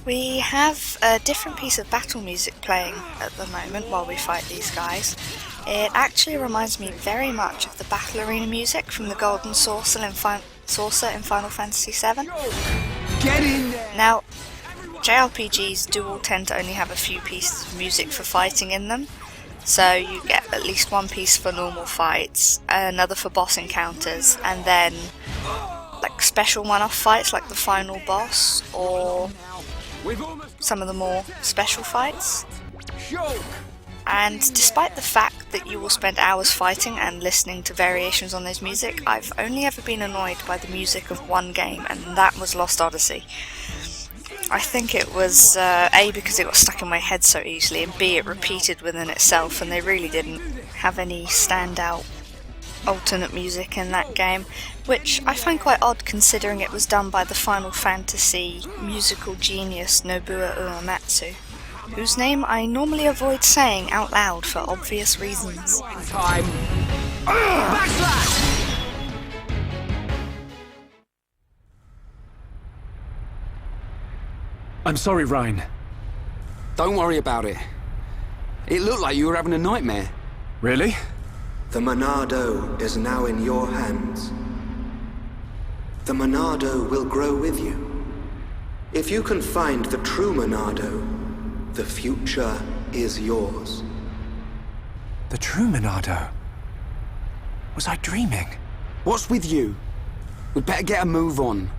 We have a different piece of battle music playing at the moment while we fight these guys. It actually reminds me very much of the battle arena music from the Golden Saucer in Final Fantasy VII. Get in there! Now, JRPGs do all tend to only have a few pieces of music for fighting in them, so you get at least one piece for normal fights, another for boss encounters, and then like special one-off fights like the final boss, or some of the more special fights. And despite the fact that you will spend hours fighting and listening to variations on this music, I've only ever been annoyed by the music of one game, and that was Lost Odyssey. I think it was A, because it got stuck in my head so easily, and B, it repeated within itself, and they really didn't have any standout alternate music in that game, which I find quite odd considering it was done by the Final Fantasy musical genius Nobuo Uematsu, whose name I normally avoid saying out loud for obvious reasons. Time! Backslash! I'm sorry, Ryan. Don't worry about it. It looked like you were having a nightmare. Really? The Monado is now in your hands. The Monado will grow with you. If you can find the true Monado, the future is yours. The true Monado? Was I dreaming? What's with you? We'd better get a move on.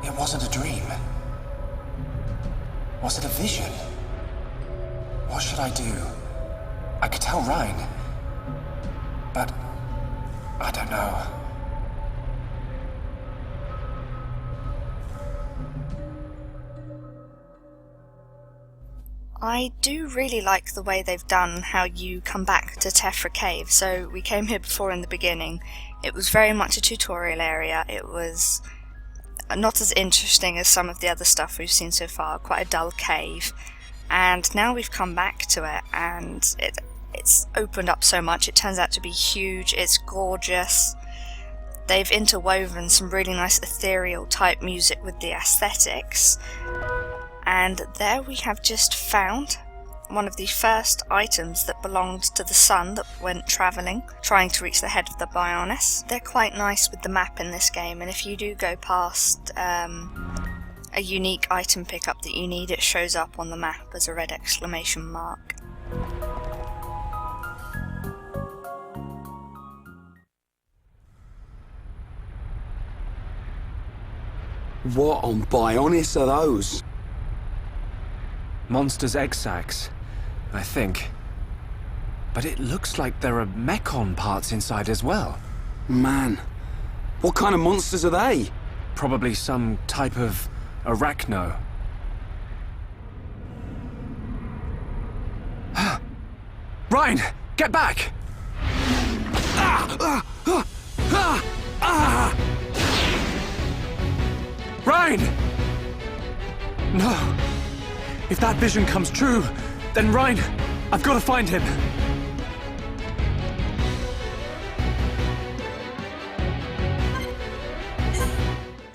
It wasn't a dream. Was it a vision? What should I do? I could tell Ryan, but I don't know. I do really like the way they've done how you come back to Tephra Cave. So we came here before in the beginning. It was very much a tutorial area. It was not as interesting as some of the other stuff we've seen so far, quite a dull cave. And now we've come back to it, and it's opened up so much. It turns out to be huge, it's gorgeous. They've interwoven some really nice ethereal type music with the aesthetics. And there we have just found one of the first items that belonged to the sun that went travelling, trying to reach the head of the Bionis. They're quite nice with the map in this game, and if you do go past a unique item pickup that you need, it shows up on the map as a red exclamation mark. What on Bionis are those? Monsters' egg sacs, I think. But it looks like there are mechon parts inside as well. Man, what kind of monsters are they? Probably some type of arachno. Ryan, get back! Ryan! No. If that vision comes true, then Ryan, I've got to find him.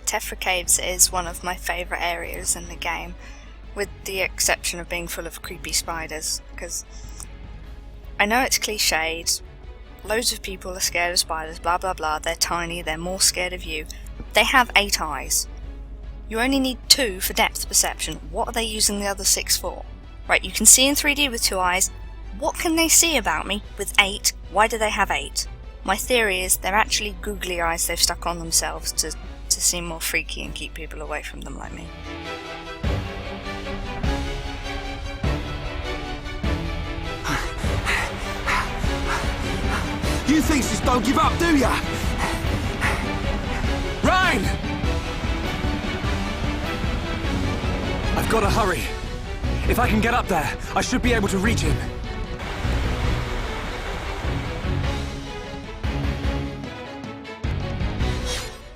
Tephra Caves is one of my favourite areas in the game, with the exception of being full of creepy spiders, because I know it's cliched, loads of people are scared of spiders, blah blah blah, they're tiny, they're more scared of you. They have 8 eyes. You only need 2 for depth perception. What are they using the other 6 for? Right, you can see in 3D with 2 eyes. What can they see about me with 8? Why do they have 8? My theory is they're actually googly eyes they've stuck on themselves to seem more freaky and keep people away from them like me. You things just don't give up, do ya? Ryan! I've got to hurry. If I can get up there, I should be able to reach him.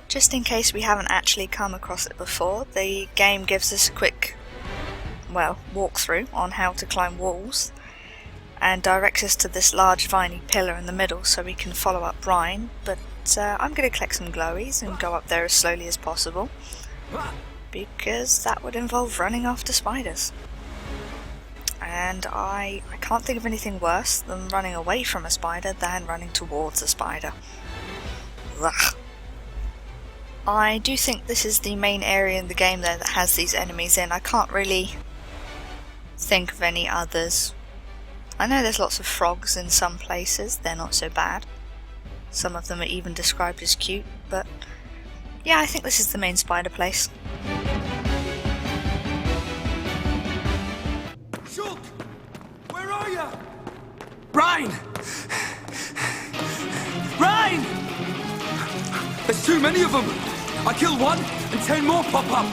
Just in case we haven't actually come across it before, the game gives us a quick, well, walkthrough on how to climb walls, and directs us to this large viney pillar in the middle so we can follow up Ryan, but I'm going to collect some glowies and go up there as slowly as possible, because that would involve running after spiders. And I can't think of anything worse than running away from a spider than running towards a spider. Ugh. I do think this is the main area in the game though that has these enemies in. I can't really think of any others. I know there's lots of frogs in some places, they're not so bad. Some of them are even described as cute, but yeah, I think this is the main spider place. Shulk! Where are you? Ryan! Ryan! There's too many of them! I kill one, and 10 more pop up!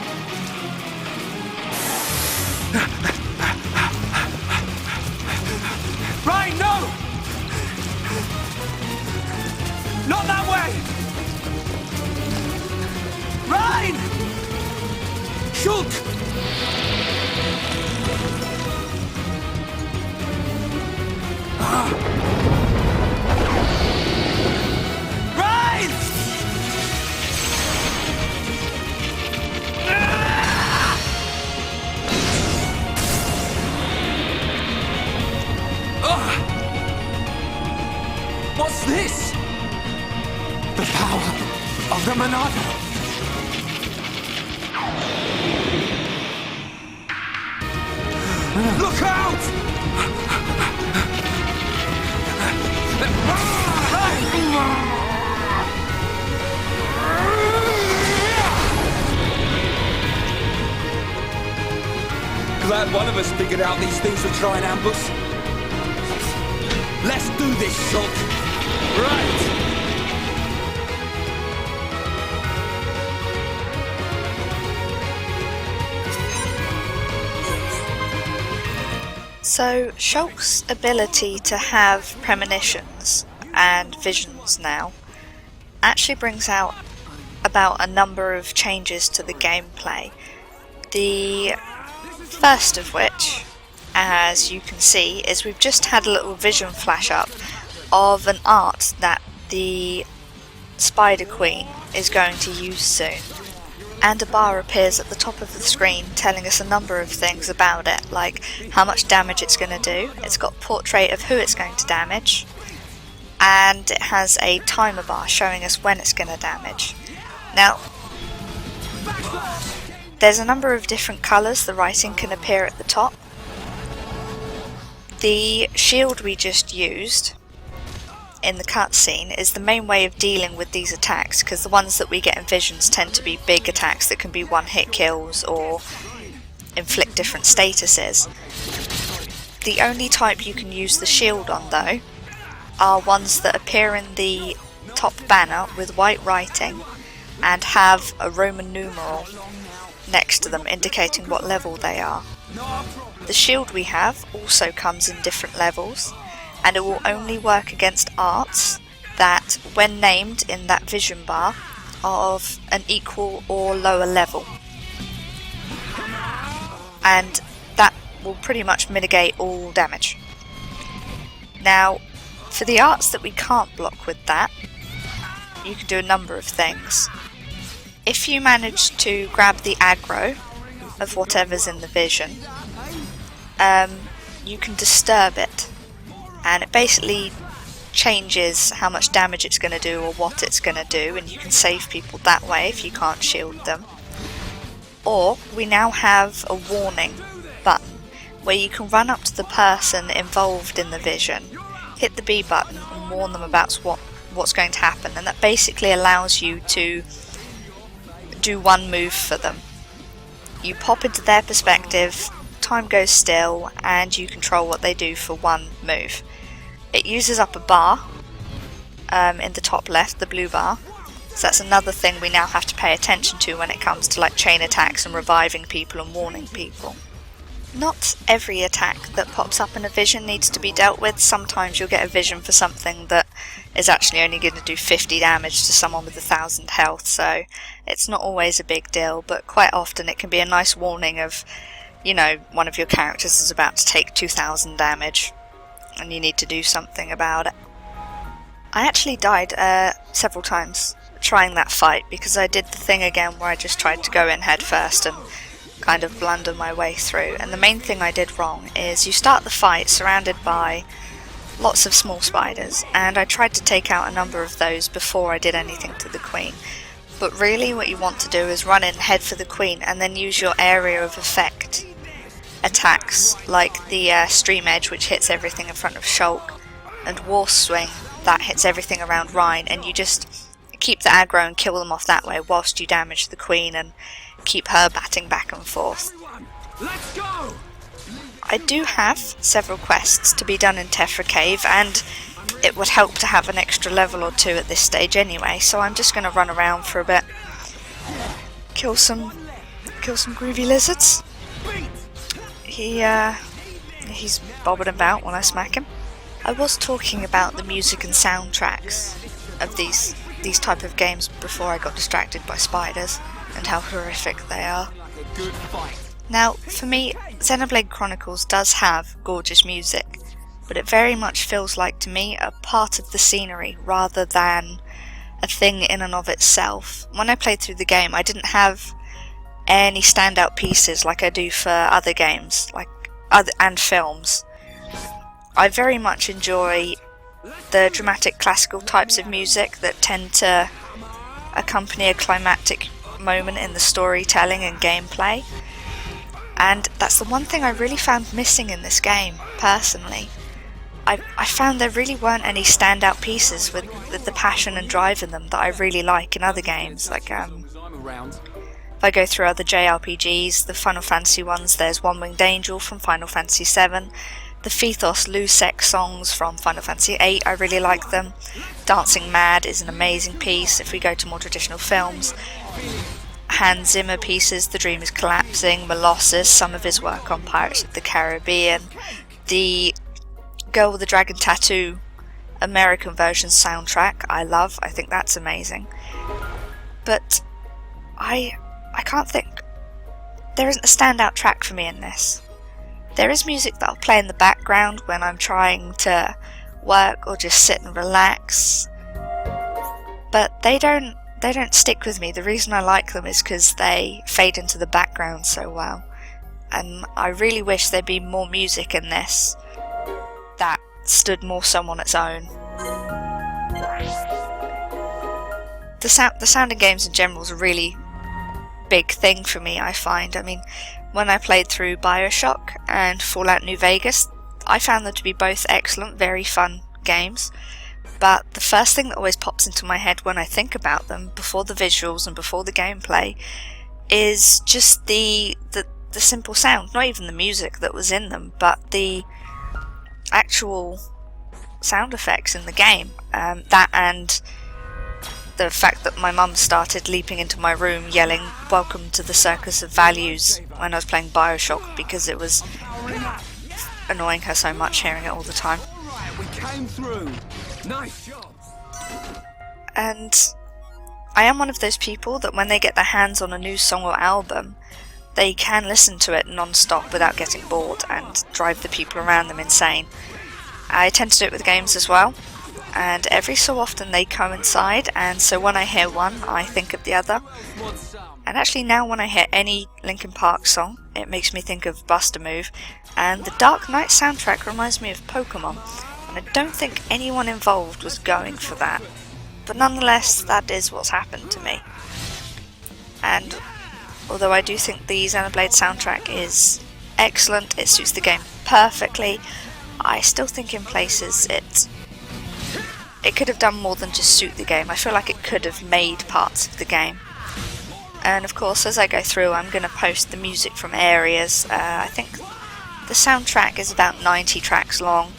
Ryan, no! Not that way! Ryan! Shulk! Ryan! What's this? The power of the Monado. Look out! Glad one of us figured out these things to try and ambush. Let's do this, Shulk. Right. So, Shulk's ability to have premonitions and visions now actually brings out about a number of changes to the gameplay. The first of which, as you can see, is we've just had a little vision flash up of an art that the Spider Queen is going to use soon. And a bar appears at the top of the screen telling us a number of things about it, like how much damage it's going to do. It's got a portrait of who it's going to damage, and it has a timer bar showing us when it's going to damage. Now, there's a number of different colours the writing can appear at the top. The shield we just used in the cutscene is the main way of dealing with these attacks, because the ones that we get in visions tend to be big attacks that can be one-hit kills or inflict different statuses. The only type you can use the shield on though are ones that appear in the top banner with white writing and have a Roman numeral next to them indicating what level they are. The shield we have also comes in different levels, and it will only work against arts that, when named in that vision bar, are of an equal or lower level. And that will pretty much mitigate all damage. Now, for the arts that we can't block with that, you can do a number of things. If you manage to grab the aggro of whatever's in the vision, you can disturb it, and it basically changes how much damage it's going to do or what it's going to do, and you can save people that way if you can't shield them. Or we now have a warning button where you can run up to the person involved in the vision, hit the B button and warn them about what's going to happen, and that basically allows you to do one move for them. You pop into their perspective, time goes still, and you control what they do for one move. It uses up a bar in the top left, the blue bar, so that's another thing we now have to pay attention to when it comes to like chain attacks and reviving people and warning people. Not every attack that pops up in a vision needs to be dealt with. Sometimes you'll get a vision for something that is actually only going to do 50 damage to someone with 1,000 health, so it's not always a big deal, but quite often it can be a nice warning of, you know, one of your characters is about to take 2,000 damage and you need to do something about it. I actually died several times trying that fight because I did the thing again where I just tried to go in head first and kind of blunder my way through, and the main thing I did wrong is you start the fight surrounded by lots of small spiders, and I tried to take out a number of those before I did anything to the queen. But really what you want to do is run in, head for the queen, and then use your area of effect attacks like the Stream Edge, which hits everything in front of Shulk, and War Swing, that hits everything around Rhine, and you just keep the aggro and kill them off that way whilst you damage the queen and keep her batting back and forth. Let's go! I do have several quests to be done in Tephra Cave, and it would help to have an extra level or two at this stage anyway, so I'm just going to run around for a bit. Kill some groovy lizards. He's bobbing about when I smack him. I was talking about the music and soundtracks of these type of games before I got distracted by spiders and how horrific they are. Now, for me, Xenoblade Chronicles does have gorgeous music, but it very much feels like to me a part of the scenery rather than a thing in and of itself. When I played through the game, I didn't have any standout pieces like I do for other games, and films. I very much enjoy the dramatic classical types of music that tend to accompany a climactic moment in the storytelling and gameplay, and that's the one thing I really found missing in this game, personally. I found there really weren't any standout pieces with the passion and drive in them that I really like in other games. Like, if I go through other JRPGs, the Final Fantasy ones, there's One Winged Angel from Final Fantasy VII, the Fethos Lusek songs from Final Fantasy VIII, I really like them. Dancing Mad is an amazing piece. If we go to more traditional films, Hans Zimmer pieces, The Dream is Collapsing, Molossus, some of his work on Pirates of the Caribbean, the Girl with the Dragon Tattoo American version soundtrack I love, I think that's amazing. But I can't think. There isn't a standout track for me in this. There is music that I'll play in the background when I'm trying to work or just sit and relax, but they don't stick with me. The reason I like them is because they fade into the background so well, and I really wish there'd be more music in this that stood more so on its own. The sound in games in general is a really big thing for me, I find. I mean, when I played through Bioshock and Fallout New Vegas, I found them to be both excellent, very fun games, but the first thing that always pops into my head when I think about them, before the visuals and before the gameplay, is just the simple sound, not even the music that was in them, but the actual sound effects in the game. That and the fact that my mum started leaping into my room yelling "Welcome to the Circus of Values" when I was playing Bioshock, because it was annoying her so much hearing it all the time. We came through. Nice job. And I am one of those people that when they get their hands on a new song or album, they can listen to it non-stop without getting bored and drive the people around them insane. I tend to do it with games as well, and every so often they coincide, and so when I hear one, I think of the other. And actually now when I hear any Linkin Park song, it makes me think of Bust a Move, and the Dark Knight soundtrack reminds me of Pokemon, and I don't think anyone involved was going for that. But nonetheless, that is what's happened to me. And although I do think the Xenoblade soundtrack is excellent, it suits the game perfectly, I still think in places it could have done more than just suit the game. I feel like it could have made parts of the game. And of course, as I go through, I'm going to post the music from areas. I think the soundtrack is about 90 tracks long,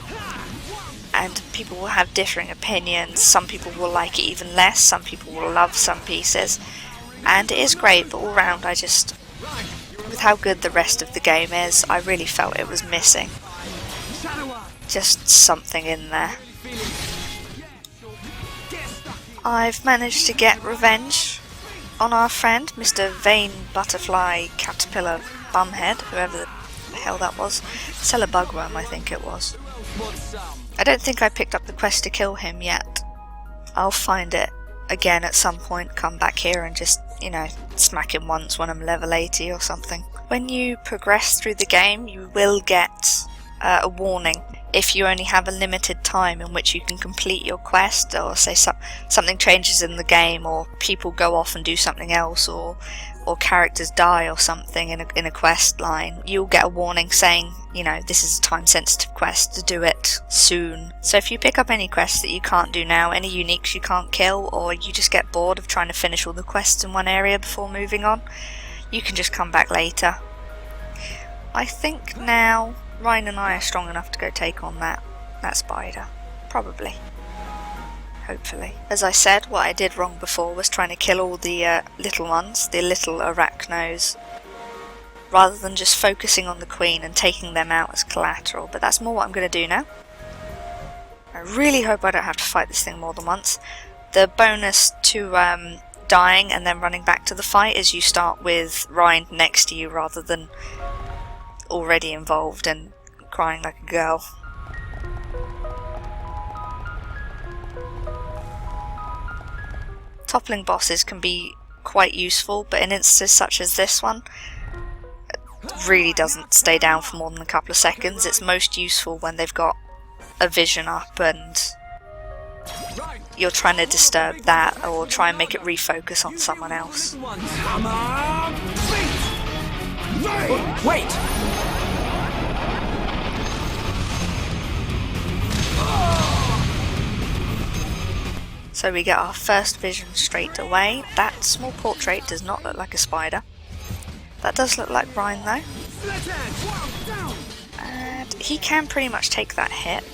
and people will have differing opinions. Some people will like it even less, some people will love some pieces, and it is great, but all round the with how good the rest of the game is, I really felt it was missing just something in there. I've managed to get revenge on our friend, Mr. Vain Butterfly Caterpillar Bumhead, whoever the hell that was. Cellar Bugworm, I think it was. I don't think I picked up the quest to kill him yet. I'll find it again at some point, come back here and just, you know, smack him once when I'm level 80 or something. When you progress through the game, you will get a warning if you only have a limited time in which you can complete your quest, or say something changes in the game, or people go off and do something else, or characters die or something in a quest line. You'll get a warning saying, you know, this is a time sensitive quest, to do it soon. So if you pick up any quests that you can't do now, any uniques you can't kill, or you just get bored of trying to finish all the quests in one area before moving on, you can just come back later. I think now Ryan and I are strong enough to go take on that spider. Probably. Hopefully. As I said, what I did wrong before was trying to kill all the little ones, the little arachnos, rather than just focusing on the queen and taking them out as collateral. But that's more what I'm going to do now. I really hope I don't have to fight this thing more than once. The bonus to dying and then running back to the fight is you start with Ryan next to you rather than already involved and crying like a girl. Toppling bosses can be quite useful, but in instances such as this one, it really doesn't stay down for more than a couple of seconds. It's most useful when they've got a vision up and you're trying to disturb that or try and make it refocus on someone else. Wait! So we get our first vision straight away. That small portrait does not look like a spider. That does look like Ryan though. And he can pretty much take that hit.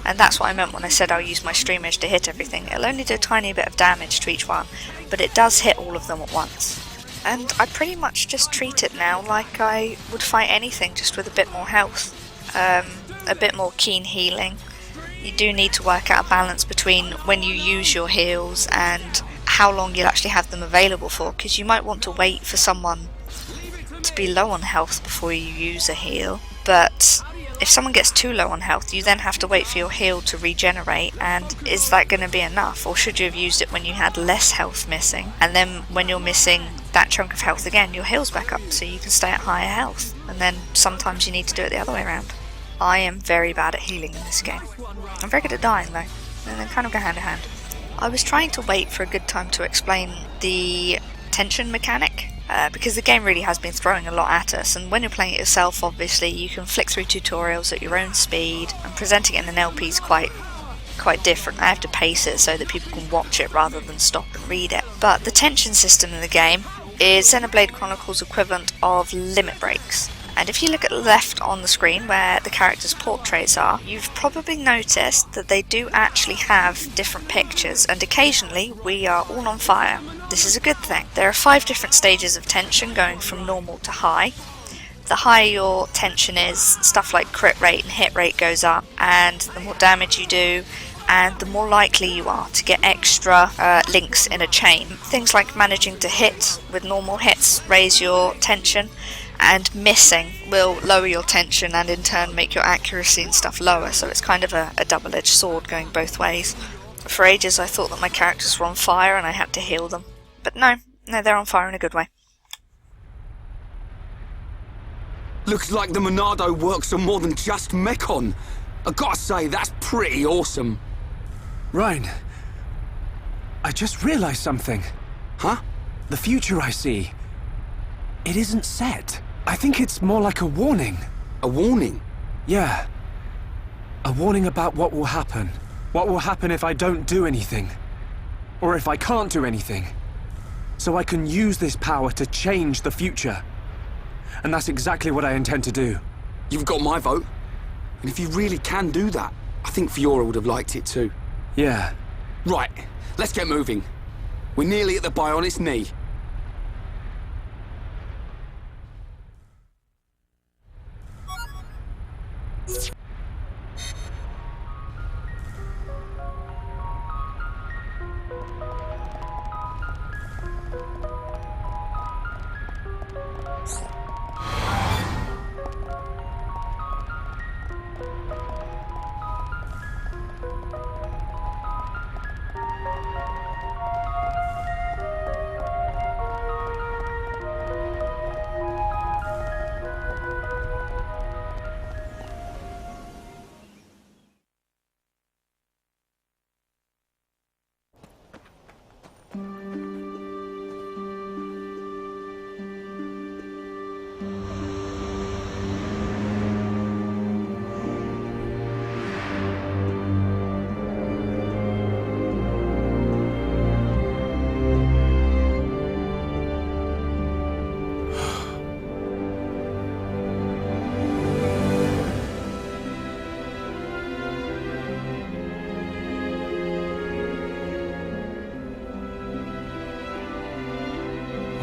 And that's what I meant when I said I'll use my stream edge to hit everything. It'll only do a tiny bit of damage to each one, but it does hit all of them at once. And I pretty much just treat it now like I would fight anything, just with a bit more health. A bit more keen healing. You do need to work out a balance between when you use your heals and how long you'll actually have them available for, because you might want to wait for someone to be low on health before you use a heal, but if someone gets too low on health, you then have to wait for your heal to regenerate, and is that going to be enough, or should you have used it when you had less health missing, and then when you're missing that chunk of health again, your heal's back up so you can stay at higher health, and then sometimes you need to do it the other way around. I am very bad at healing in this game. I'm very good at dying though, and they kind of go hand in hand. I was trying to wait for a good time to explain the tension mechanic, because the game really has been throwing a lot at us, and when you're playing it yourself, obviously you can flick through tutorials at your own speed, and presenting it in an LP is quite different. I have to pace it so that people can watch it rather than stop and read it. But the tension system in the game is Xenoblade Chronicles' equivalent of limit breaks. And if you look at the left on the screen where the characters' portraits are, you've probably noticed that they do actually have different pictures, and occasionally we are all on fire. This is a good thing. There are 5 different stages of tension going from normal to high. The higher your tension is, stuff like crit rate and hit rate goes up, and the more damage you do, and the more likely you are to get extra links in a chain. Things like managing to hit with normal hits raise your tension, and missing will lower your tension and in turn make your accuracy and stuff lower, so it's kind of a double-edged sword going both ways. For ages I thought that my characters were on fire and I had to heal them, but no, they're on fire in a good way. Looks like the Monado works on more than just Mechon. I gotta say, that's pretty awesome. Ryan, I just realized something. Huh? The future I see, it isn't set. I think it's more like a warning. A warning? Yeah. A warning about what will happen. What will happen if I don't do anything. Or if I can't do anything. So I can use this power to change the future. And that's exactly what I intend to do. You've got my vote. And if you really can do that, I think Fiora would have liked it too. Yeah. Right, let's get moving. We're nearly at the Bionis knee.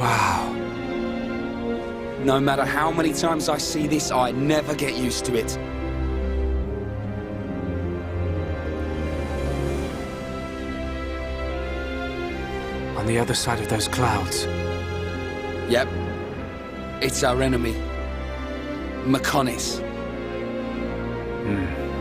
Wow. No matter how many times I see this, I never get used to it. On the other side of those clouds. Yep. It's our enemy. Mechonis. Hmm.